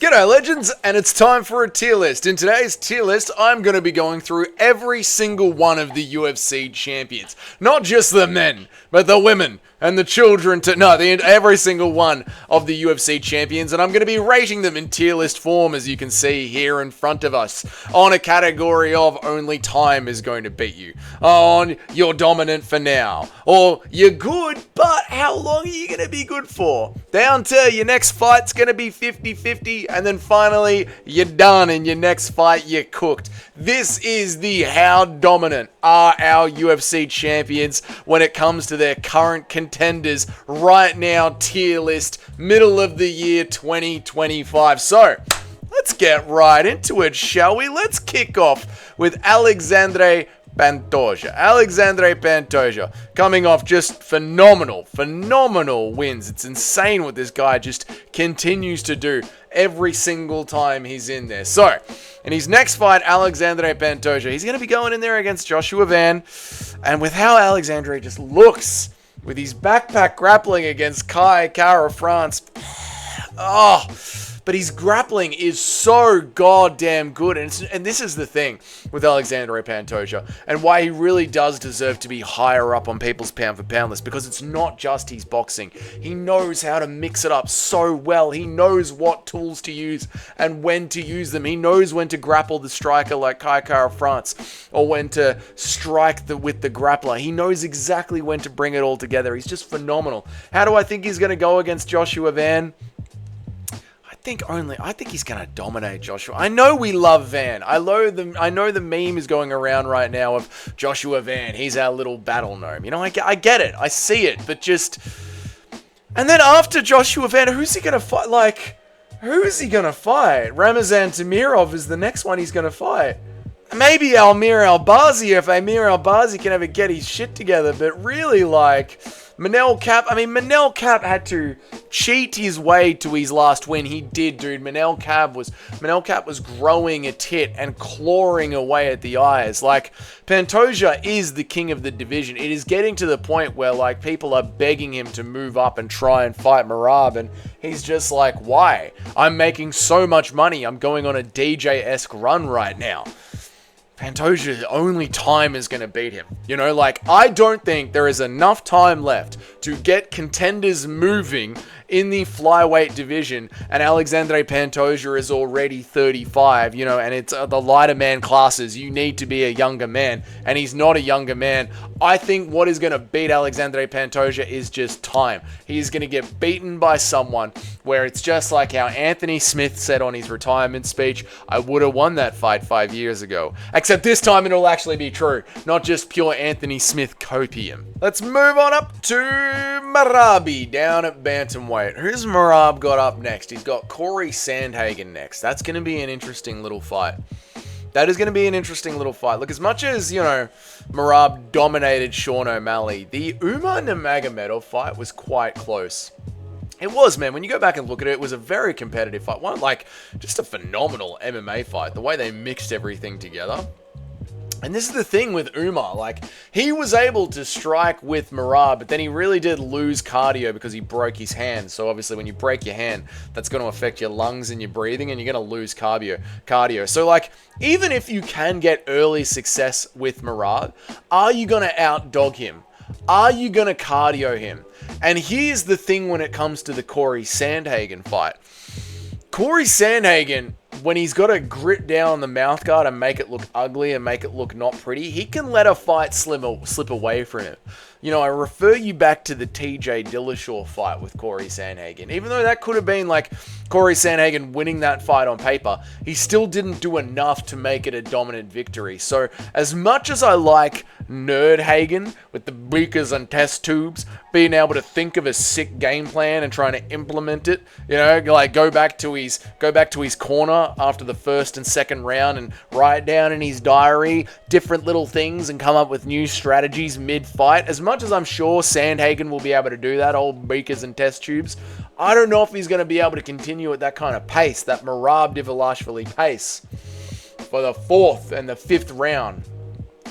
G'day legends, and it's time for a tier list. In today's tier list, I'm going to be going through every single one of the UFC champions. Not just the men, but the women and the children every single one of the UFC champions, and I'm going to be rating them in tier list form, as you can see here in front of us, on a category of only time is going to beat you, on you're dominant for now, or you're good, but how long are you going to be good for, down to your next fight's going to be 50-50, and then finally, you're done. In your next fight, you're cooked. This is the how dominant are our UFC champions when it comes to their current contenders right now tier list, middle of the year 2025. So, let's get right into it, shall we? Let's kick off with Alexandre Bantoia. Alexandre Bantoia coming off just phenomenal wins. It's insane what this guy just continues to do every single time he's in there. So, in his next fight, Alexandre Bantoia, he's going to be going in there against Joshua Van. And with how Alexandre just looks with his backpack grappling against Kayla France, but his grappling is so goddamn good. And this is the thing with Alexandre Bantoia and why he really does deserve to be higher up on people's pound for pound list, because it's not just his boxing. He knows how to mix it up so well. He knows what tools to use and when to use them. He knows when to grapple the striker like Kayla France or when to strike with the grappler. He knows exactly when to bring it all together. He's just phenomenal. How do I think he's going to go against Joshua Van? I think he's going to dominate Joshua. I know we love Van. I know the meme is going around right now of Joshua Van. He's our little battle gnome. You know, I get it. I see it. But just... And then after Joshua Van, who's he going to fight? Like, who is he going to fight? Ramazan Tamirov is the next one he's going to fight. Maybe Amir Albazi, if Amir Albazi can ever get his shit together. But really, like... Manel Kape had to cheat his way to his last win. He did, dude. Manel Kape was growing a tit and clawing away at the eyes. Like, Bantoia is the king of the division. It is getting to the point where, like, people are begging him to move up and try and fight Merab, and he's just like, why? I'm making so much money. I'm going on a DJ-esque run right now. Bantoia, only time is going to beat him. You know, like, I don't think there is enough time left to get contenders moving in the flyweight division, and Alexandre Bantoia is already 35, you know, and it's the lighter man classes. You need to be a younger man, and he's not a younger man. I think what is going to beat Alexandre Bantoia is just time. He's going to get beaten by someone where it's just like how Anthony Smith said on his retirement speech, I would have won that fight 5 years ago. Except this time it'll actually be true, not just pure Anthony Smith copium. Let's move on up to Merab down at bantamweight. Who's Merab got up next? He's got Corey Sandhagen next. That's going to be an interesting little fight. That is going to be an interesting little fight. Look, as much as, you know, Merab dominated Sean O'Malley, the Umar Nurmagomedov fight was quite close. It was, man. When you go back and look at it, it was a very competitive fight. One, like, just a phenomenal MMA fight. The way they mixed everything together. And this is the thing with Umar, like, he was able to strike with Merab, but then he really did lose cardio because he broke his hand. So obviously when you break your hand, that's going to affect your lungs and your breathing, and you're going to lose cardio. So, like, even if you can get early success with Merab, are you going to outdog him? Are you going to cardio him? And here's the thing when it comes to the Corey Sandhagen fight. Corey Sandhagen, when he's got to grit down the mouthguard and make it look ugly and make it look not pretty, he can let a fight slip away from him. You know, I refer you back to the TJ Dillashaw fight with Corey Sandhagen. Even though that could have been like Corey Sandhagen winning that fight on paper, he still didn't do enough to make it a dominant victory. So, as much as I like Nerdhagen with the beakers and test tubes, being able to think of a sick game plan and trying to implement it, you know, like go back to his corner after the first and second round and write down in his diary different little things and come up with new strategies mid-fight. As much as I'm sure Sandhagen will be able to do that, old beakers and test tubes, I don't know if he's going to be able to continue at that kind of pace, that Merab Dvalishvili pace, for the fourth and the fifth round,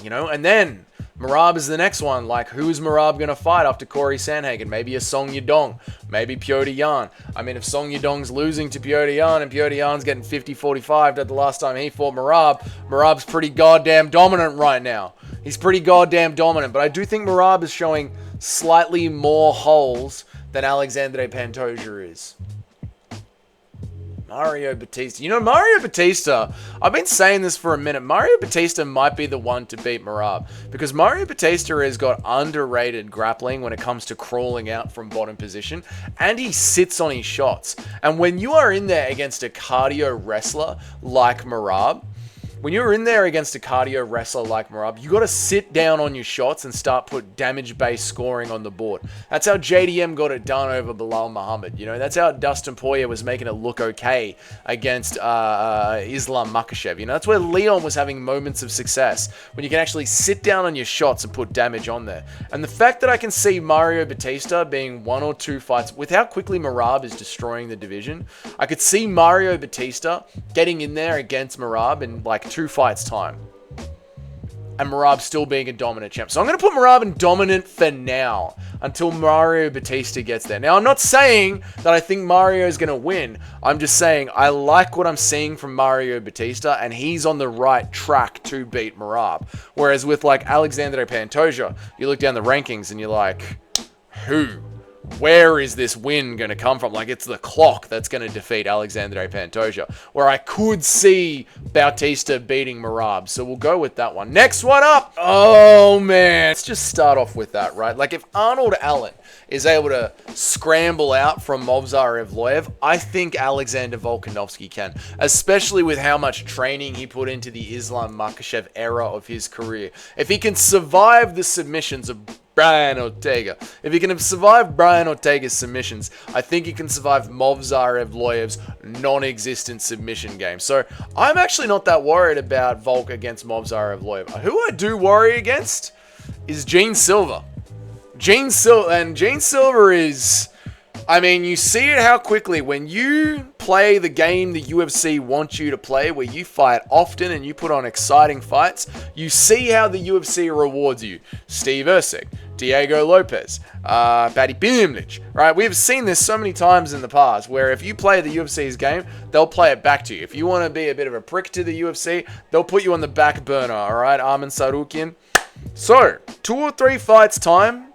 you know. And then Merab is the next one. Like, who's Merab going to fight after Corey Sandhagen? Maybe a Song Yadong. Maybe Petr Yan. I mean, if Song Yadong's losing to Petr Yan and Petr Yan's getting 50-45 at the last time he fought Merab, Merab's pretty goddamn dominant right now. He's pretty goddamn dominant. But I do think Merab is showing slightly more holes than Alexandre Pantoja is. Mario Batista. You know, Mario Batista, I've been saying this for a minute. Mario Batista might be the one to beat Merab because Mario Batista has got underrated grappling when it comes to crawling out from bottom position, and he sits on his shots. And when you are in there against a cardio wrestler like Merab, you got to sit down on your shots and start put damage-based scoring on the board. That's how JDM got it done over Bilal Muhammad. You know, that's how Dustin Poirier was making it look okay against Islam Makhachev. You know, that's where Leon was having moments of success, when you can actually sit down on your shots and put damage on there. And the fact that I can see Mario Batista being 1 or 2 fights, with how quickly Merab is destroying the division, I could see Mario Batista getting in there against Merab in like 2 fights time, and Merab still being a dominant champ. So I'm going to put Merab in dominant for now until Mario Batista gets there. Now, I'm not saying that I think Mario is going to win. I'm just saying I like what I'm seeing from Mario Batista, and he's on the right track to beat Merab. Whereas with like Alexandre Pantoja, you look down the rankings and you're like, where is this win going to come from? Like, it's the clock that's going to defeat Alexandre Pantoja, where I could see Bautista beating Merab. So we'll go with that one. Next one up. Oh, man. Let's just start off with that, right? Like, if Arnold Allen is able to scramble out from Movsar Evloev, I think Alexander Volkanovski can, especially with how much training he put into the Islam Makhachev era of his career. If he can survive the submissions of Brian Ortega. If he can survive Brian Ortega's submissions, I think he can survive Movsar Evloev's non-existent submission game. So I'm actually not that worried about Volk against Movsar Evloev. Who I do worry against is Gene Silva. Gene Silva is... I mean, you see it how quickly when you play the game the UFC wants you to play, where you fight often and you put on exciting fights, you see how the UFC rewards you. Steve Erceg, Diego Lopez, Paddy Pimlich, right? We've seen this so many times in the past, where if you play the UFC's game, they'll play it back to you. If you want to be a bit of a prick to the UFC, they'll put you on the back burner, all right? Arman Sarukian. So, 2 or 3 fights time,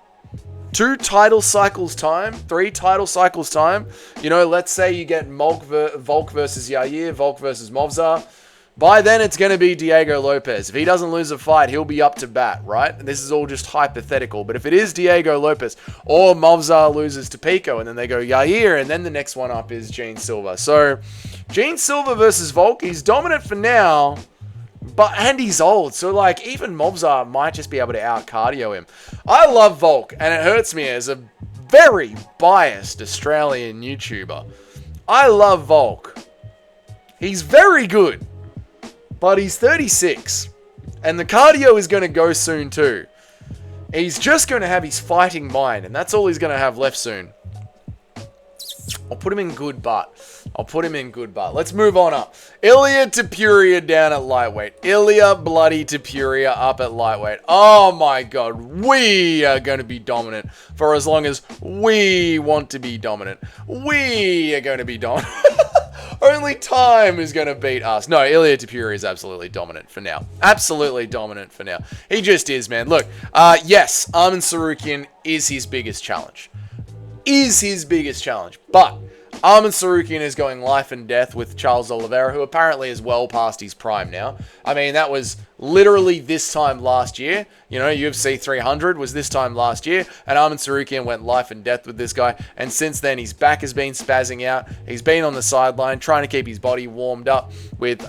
2 title cycles time, 3 title cycles time. You know, let's say you get Volk versus Yair, Volk versus Movsar. By then, it's going to be Diego Lopez. If he doesn't lose a fight, he'll be up to bat, right? And this is all just hypothetical. But if it is Diego Lopez, or Movsar loses to Pico, and then they go Yair, and then the next one up is Gene Silva. So, Gene Silva versus Volk, he's dominant for now, and he's old, so like even Movsar might just be able to out-cardio him. I love Volk, and it hurts me as a very biased Australian YouTuber. I love Volk. He's very good, but he's 36, and the cardio is going to go soon too. He's just going to have his fighting mind, and that's all he's going to have left soon. I'll put him in good butt. Let's move on up. Ilia Turia down at lightweight. Ilia bloody Turia up at lightweight. Oh my god. We are going to be dominant for as long as we want to be dominant. We are going to be dominant. Only time is going to beat us. No, Ilia Turia is absolutely dominant for now. Absolutely dominant for now. He just is, man. Look, yes, Arman Sarukian is his biggest challenge. But Arman Sarukian is going life and death with Charles Oliveira, who apparently is well past his prime now. I mean, that was literally this time last year. You know, UFC 300 was this time last year, and Arman Sarukian went life and death with this guy. And since then, his back has been spazzing out. He's been on the sideline trying to keep his body warmed up with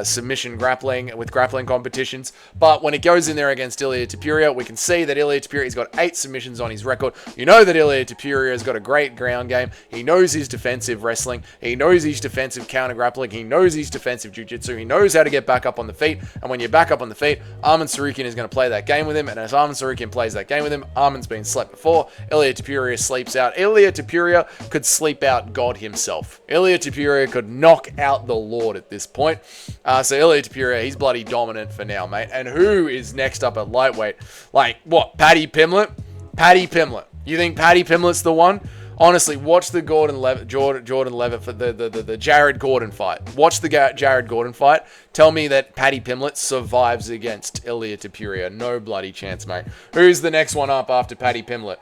submission grappling, with grappling competitions. But when it goes in there against Ilia Turia, we can see that Ilia Turia has got 8 submissions on his record. You know that Ilia Turia has got a great ground game. He knows his defensive wrestling. He knows his defensive counter grappling. He knows his defensive jiu-jitsu. He knows how to get back up on the feet. And when you're back back up on the feet. Arman Tsarukyan is going to play that game with him, and as Arman Tsarukyan plays that game with him, Arman's been slept before. Ilia Turia sleeps out. Ilia Turia could sleep out God himself. Ilia Turia could knock out the Lord at this point. So Ilia Turia, he's bloody dominant for now, mate. And who is next up at lightweight? Like, what, Paddy Pimblett? Paddy Pimblett. You think Paddy Pimblett's the one? Honestly, watch the Jordan Levitt for the Jared Gordon fight. Watch the Jared Gordon fight. Tell me that Paddy Pimblett survives against Ilia Turia. No bloody chance, mate. Who's the next one up after Paddy Pimblett?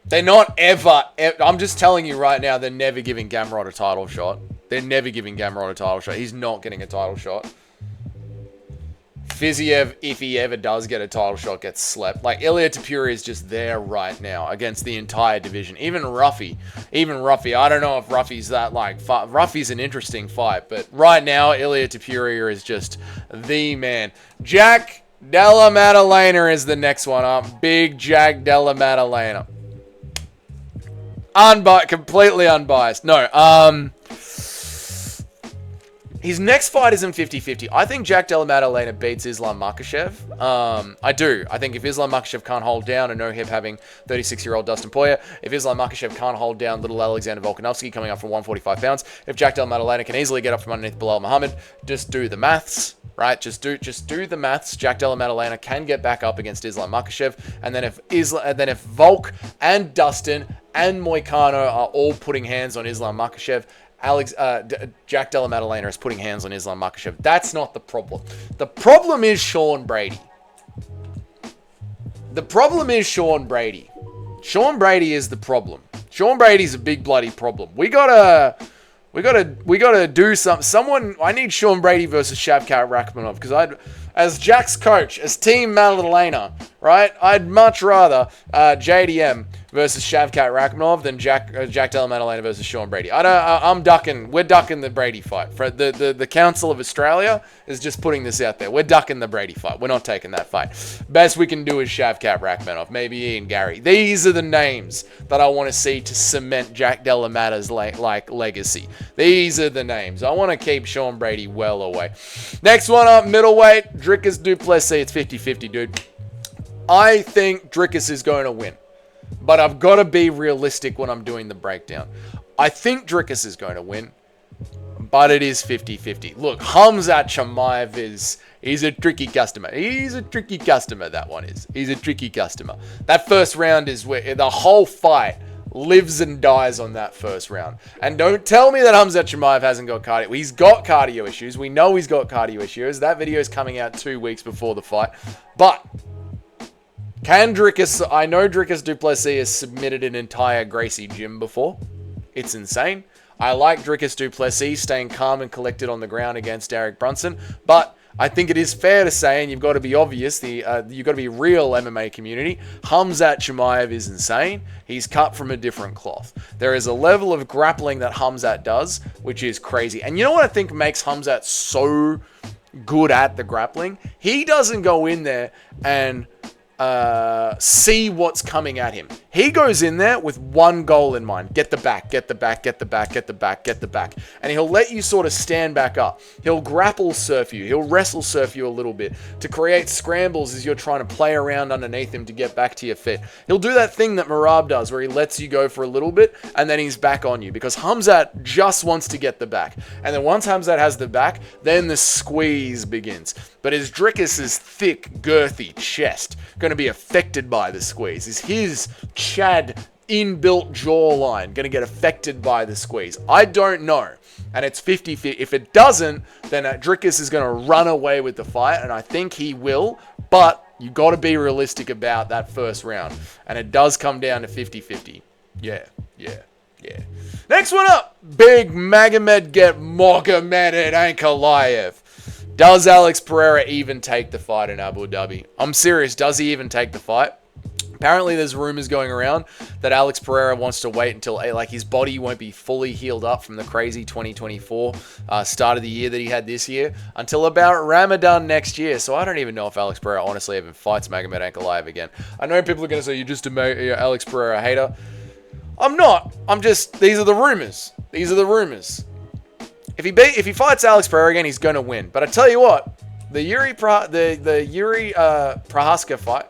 They're not ever, I'm just telling you right now, they're never giving Gamrot a title shot. They're never giving Gamrot a title shot. He's not getting a title shot. Fiziev, if he ever does get a title shot, gets slept. Like, Ilia Turia is just there right now against the entire division. Even Ruffy. I don't know if Ruffy's that, like, Ruffy's an interesting fight, but right now, Ilia Turia is just the man. Jack Della Maddalena is the next one up. Big Jack Della Maddalena. Completely unbiased. No, his next fight isn't 50-50. I think Jack Della Maddalena beats Islam Makhachev. I do. I think if Islam Makhachev can't hold down, and no him having 36-year-old Dustin Poirier, if Islam Makhachev can't hold down little Alexander Volkanovski coming up from 145 pounds, if Jack Della Maddalena can easily get up from underneath Bilal Muhammad, just do the maths, right? Just do the maths. Jack Della Maddalena can get back up against Islam Makhachev, and then if Volk and Dustin and Moicano are all putting hands on Islam Makhachev, Jack Della Maddalena is putting hands on Islam Makhachev. That's not the problem. The problem is Sean Brady. Sean Brady is the problem. Sean Brady's a big bloody problem. We gotta do something. I need Sean Brady versus Shavkat Rakhmonov, because as Jack's coach, as Team Maddalena, right? I'd much rather JDM versus Shavkat Rakhmonov than Jack Della Maddalena versus Sean Brady. We're ducking the Brady fight. The Council of Australia is just putting this out there. We're ducking the Brady fight. We're not taking that fight. Best we can do is Shavkat Rakhmonov, maybe Ian Gary. These are the names that I want to see to cement Jack Della Maddal's legacy. These are the names. I want to keep Sean Brady well away. Next one up, middleweight, Dricus du Plessis. It's 50-50, dude. I think Dricus is going to win, but I've got to be realistic when I'm doing the breakdown. I think Dricus is going to win, but it is 50-50. Look, Khamzat Chimaev he's a tricky customer. He's a tricky customer, that one is. He's a tricky customer. That first round is where the whole fight lives and dies on that first round. And don't tell me that Khamzat Chimaev hasn't got cardio. He's got cardio issues. We know he's got cardio issues. That video is coming out 2 weeks before the fight. But can Dricus... I know Dricus du Plessis has submitted an entire Gracie gym before. It's insane. I like Dricus du Plessis staying calm and collected on the ground against Derek Brunson. But I think it is fair to say, and you've got to be obvious, you've got to be real MMA community, Khamzat Chimaev is insane. He's cut from a different cloth. There is a level of grappling that Khamzat does, which is crazy. And you know what I think makes Khamzat so good at the grappling? He doesn't go in there and see what's coming at him. He goes in there with one goal in mind. Get the back, get the back, get the back, get the back, get the back. And he'll let you sort of stand back up. He'll grapple surf you. He'll wrestle surf you a little bit to create scrambles as you're trying to play around underneath him to get back to your feet. He'll do that thing that Merab does where he lets you go for a little bit and then he's back on you, because Khamzat just wants to get the back. And then once Khamzat has the back, then the squeeze begins. But is Dricus's thick, girthy chest going to be affected by the squeeze? Is his Chad inbuilt jawline going to get affected by the squeeze? I don't know. And it's 50-50. If it doesn't, then Dricus is going to run away with the fight, and I think he will. But you got to be realistic about that first round. And it does come down to 50-50. Yeah. Next one up. Big Magomed get Mogomedov Ankalaev. Does Alex Pereira even take the fight in Abu Dhabi? I'm serious. Does he even take the fight? Apparently, there's rumors going around that Alex Pereira wants to wait until his body won't be fully healed up from the crazy 2024 start of the year that he had this year until about Ramadan next year. So I don't even know if Alex Pereira honestly even fights Magomed Ankalaev again. I know people are going to say you're just a Alex Pereira hater. I'm not. These are the rumors. if he fights Alex Pereira again, he's going to win. But I tell you what, the Yuri Prochazka fight.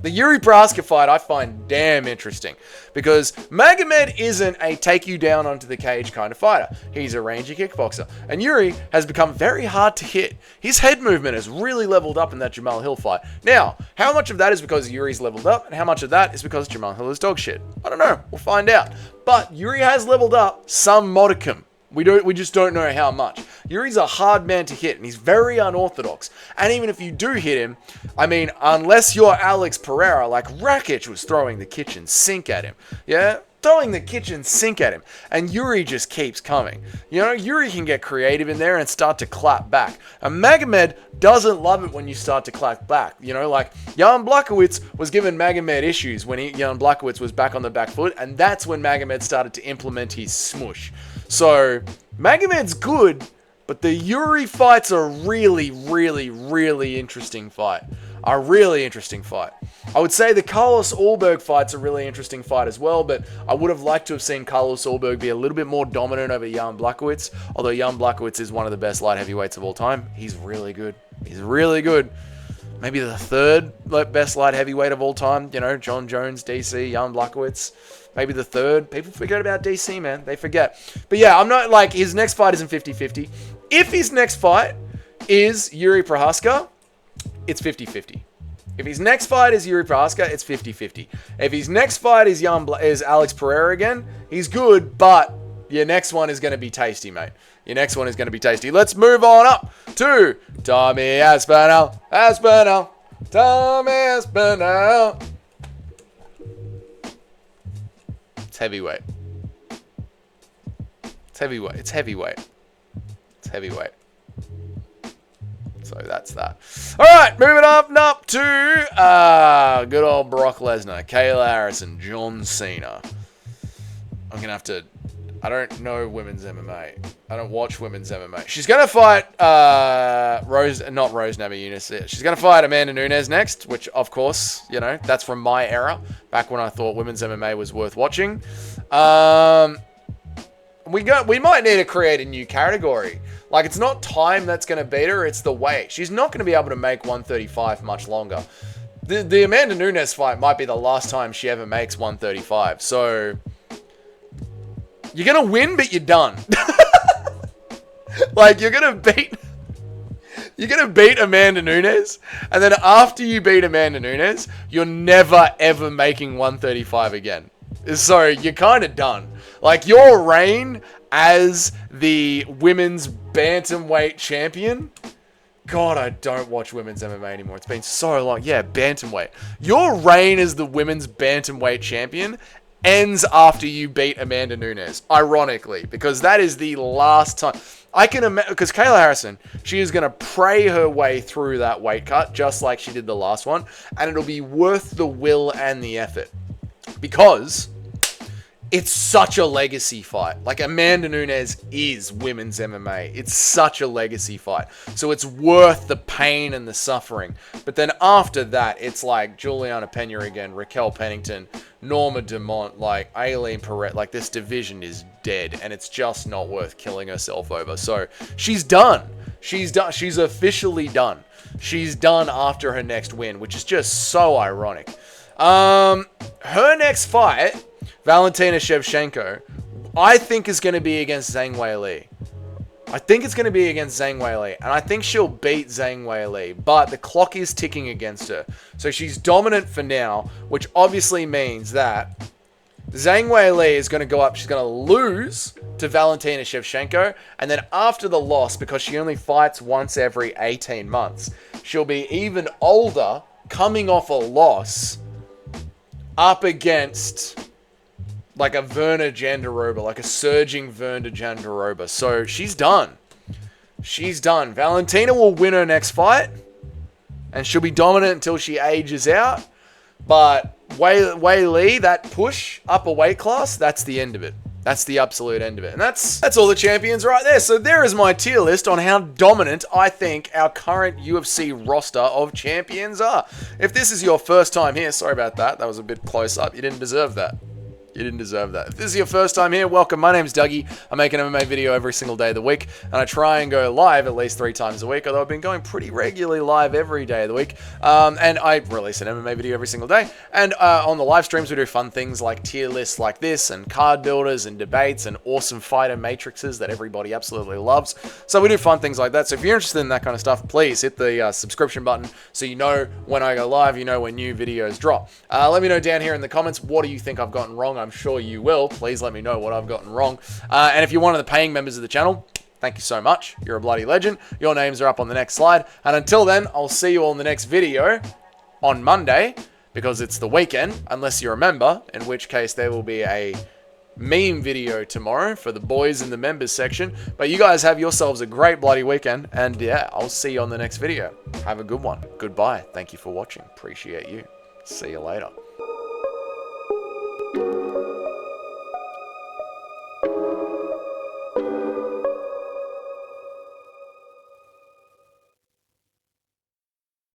The Yuri Prochazka fight I find damn interesting because Magomed isn't a take you down onto the cage kind of fighter. He's a rangy kickboxer. And Yuri has become very hard to hit. His head movement has really leveled up in that Jamal Hill fight. Now, how much of that is because Yuri's leveled up and how much of that is because Jamal Hill is dog shit? I don't know. We'll find out. But Yuri has leveled up some modicum. We just don't know how much. Yuri's a hard man to hit, and he's very unorthodox. And even if you do hit him, I mean, unless you're Alex Pereira, like Rakic was throwing the kitchen sink at him. Yeah? Throwing the kitchen sink at him. And Yuri just keeps coming. You know, Yuri can get creative in there and start to clap back. And Magomed doesn't love it when you start to clap back. You know, like Jan Blachowicz was giving Magomed issues when Jan Blachowicz was back on the back foot, and that's when Magomed started to implement his smush. So, Magomed's good, but the Yuri fight's a really, really, really interesting fight. A really interesting fight. I would say the Carlos Ulberg fight's a really interesting fight as well, but I would have liked to have seen Carlos Ulberg be a little bit more dominant over Jan Blachowicz, although Jan Blachowicz is one of the best light heavyweights of all time. He's really good. He's really good. Maybe the third best light heavyweight of all time. You know, John Jones, DC, Jan Blachowicz. Maybe the third. People forget about DC, man. They forget. But yeah, I'm not like, his next fight isn't 50-50. If his next fight is Yuri Prochazka, it's 50-50. If his next fight is Yuri Prochazka, it's 50-50. If his next fight is Alex Pereira again, he's good, but your next one is going to be tasty, mate. Your next one is going to be tasty. Let's move on up to Tommy Aspinall. Tommy Aspinall. It's heavyweight. It's heavyweight. It's heavyweight. It's heavyweight. So that's that. All right, moving up to good old Brock Lesnar, Kayla Harrison, John Cena. I'm gonna have to. I don't know women's MMA. I don't watch women's MMA. She's gonna fight not Rose Namajunas. She's gonna fight Amanda Nunes next, which of course, you know, that's from my era, back when I thought women's MMA was worth watching. We might need to create a new category. Like, it's not time that's gonna beat her, it's the weight. She's not gonna be able to make 135 much longer. The Amanda Nunes fight might be the last time she ever makes 135. So you're gonna win, but you're done. Like, you're gonna beat Amanda Nunes, and then after you beat Amanda Nunes, you're never ever making 135 again. So you're kind of done. Like, your reign as the women's bantamweight champion. God, I don't watch women's MMA anymore. It's been so long. Yeah, bantamweight. Your reign as the women's bantamweight champion ends after you beat Amanda Nunes, ironically, because that is the last time. I can imagine, because Kayla Harrison, she is going to pray her way through that weight cut, just like she did the last one, and it'll be worth the will and the effort, because it's such a legacy fight. Like, Amanda Nunes is women's MMA. It's such a legacy fight. So it's worth the pain and the suffering. But then after that, it's like Juliana Pena again, Raquel Pennington, Norma Dumont, like Aileen Perret. Like, this division is dead, and it's just not worth killing herself over. So she's done. She's done. She's officially done. She's done after her next win, which is just so ironic. Her next fight, Valentina Shevchenko, I think is going to be against Zhang Weili. I think it's going to be against Zhang Weili, and I think she'll beat Zhang Weili, but the clock is ticking against her. So she's dominant for now, which obviously means that Zhang Weili is going to go up. She's going to lose to Valentina Shevchenko, and then after the loss, because she only fights once every 18 months, she'll be even older, coming off a loss, up against like a Verna Jandiroba, like a surging Verna Jandiroba. So she's done. She's done. Valentina will win her next fight, and she'll be dominant until she ages out. But Weili, that push up a weight class, that's the end of it. That's the absolute end of it. And that's all the champions right there. So there is my tier list on how dominant I think our current UFC roster of champions are. If this is your first time here, sorry about that. That was a bit close up. You didn't deserve that. You didn't deserve that. If this is your first time here, welcome. My name's Dougie. I make an MMA video every single day of the week, and I try and go live at least 3 times a week, although I've been going pretty regularly live every day of the week. And I release an MMA video every single day. And on the live streams, we do fun things like tier lists like this, and card builders, and debates, and awesome fighter matrices that everybody absolutely loves. So we do fun things like that. So if you're interested in that kind of stuff, please hit the subscription button so you know when I go live, you know when new videos drop. Let me know down here in the comments, what do you think I've gotten wrong? I'm sure you will. Please let me know what I've gotten wrong. And if you're one of the paying members of the channel, thank you so much. You're a bloody legend. Your names are up on the next slide. And until then, I'll see you all in the next video on Monday, because it's the weekend, unless you're a member, in which case there will be a meme video tomorrow for the boys in the members section. But you guys have yourselves a great bloody weekend, and yeah, I'll see you on the next video. Have a good one. Goodbye. Thank you for watching. Appreciate you. See you later.